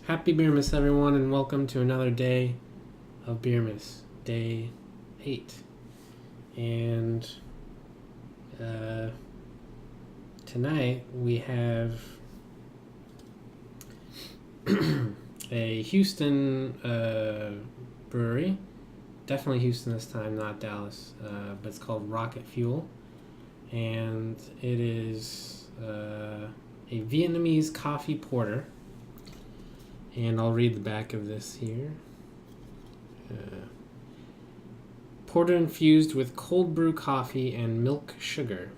Happy Beermas, everyone, and welcome to another day of Beermas, day 8. And tonight we have a Houston brewery, definitely Houston this time, not Dallas, but it's called Rocket Fuel, and it is a Vietnamese coffee porter. And I'll read the back of this here. Porter infused with cold brew coffee and milk sugar.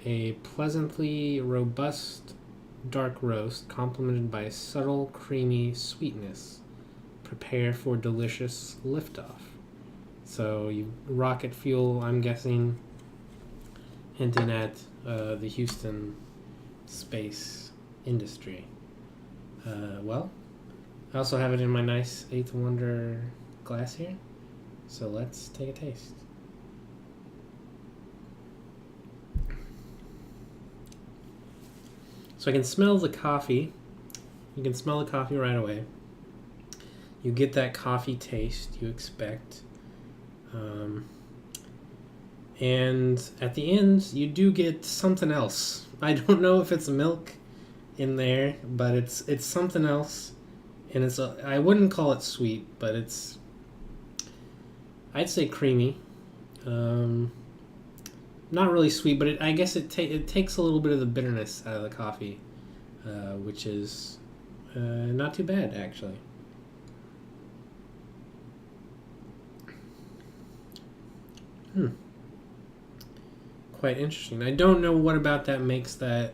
A pleasantly robust dark roast complemented by subtle creamy sweetness. Prepare for delicious liftoff. So you rocket fuel, I'm guessing, hinting at the Houston space industry. I also have it in my nice 8th Wonder glass here, so let's take a taste. So I can smell the coffee. You can smell the coffee right away. You get that coffee taste you expect. And at the end, you do get something else. I don't know if it's milk in there, but it's something else. And I wouldn't call it sweet, but I'd say creamy. Not really sweet, but I guess it takes a little bit of the bitterness out of the coffee, which is not too bad, actually. Quite interesting. I don't know what about that makes that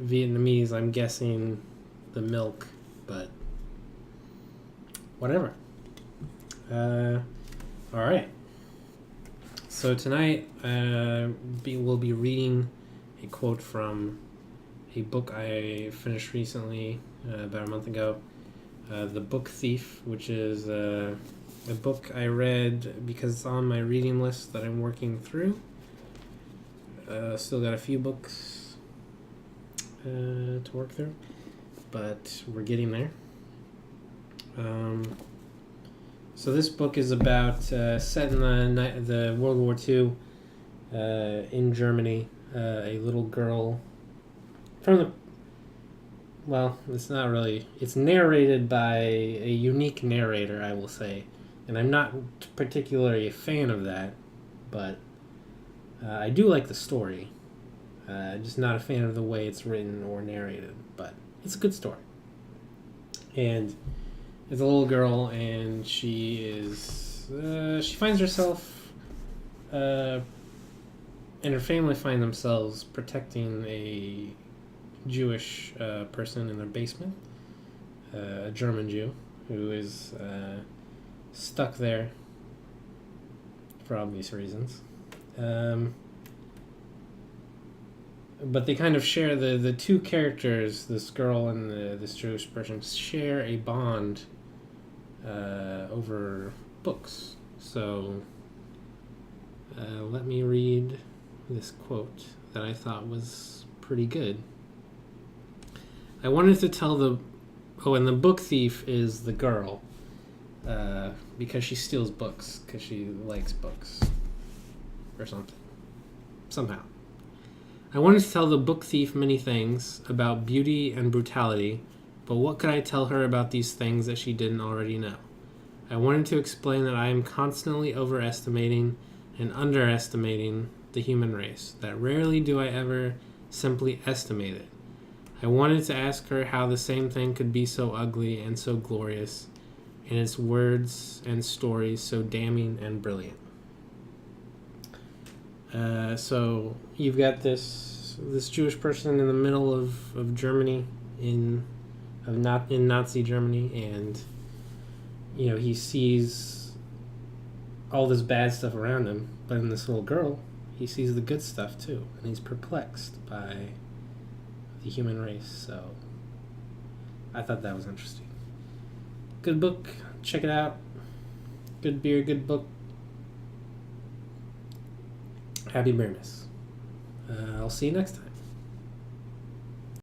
Vietnamese. I'm guessing the milk, but whatever. All right. So tonight we'll be reading a quote from a book I finished recently, about a month ago, The Book Thief, which is a book I read because it's on my reading list that I'm working through. Still got a few books to work through, but we're getting there. So this book is about set in the World War II in Germany. A little girl it's narrated by a unique narrator, I will say, and I'm not particularly a fan of that, but I do like the story. Just not a fan of the way it's written or narrated, but it's a good story. And it's a little girl, and she finds herself, and her family find themselves protecting a Jewish person in their basement, a German Jew, who is stuck there for obvious reasons. But they kind of share, the two characters, this girl and this Jewish person, share a bond over books. So let me read this quote that I thought was pretty good. I wanted to tell and the book thief is the girl, because she steals books, because she likes books, or something, somehow. I wanted to tell the book thief many things about beauty and brutality, but what could I tell her about these things that she didn't already know? I wanted to explain that I am constantly overestimating and underestimating the human race, that rarely do I ever simply estimate it. I wanted to ask her how the same thing could be so ugly and so glorious, and its words and stories so damning and brilliant. So you've got this Jewish person in the middle of Germany, in Nazi Germany, and he sees all this bad stuff around him, but in this little girl, he sees the good stuff too, and he's perplexed by the human race. So I thought that was interesting. Good book, check it out. Good beer, good book. Happy Beermas. I'll see you next time.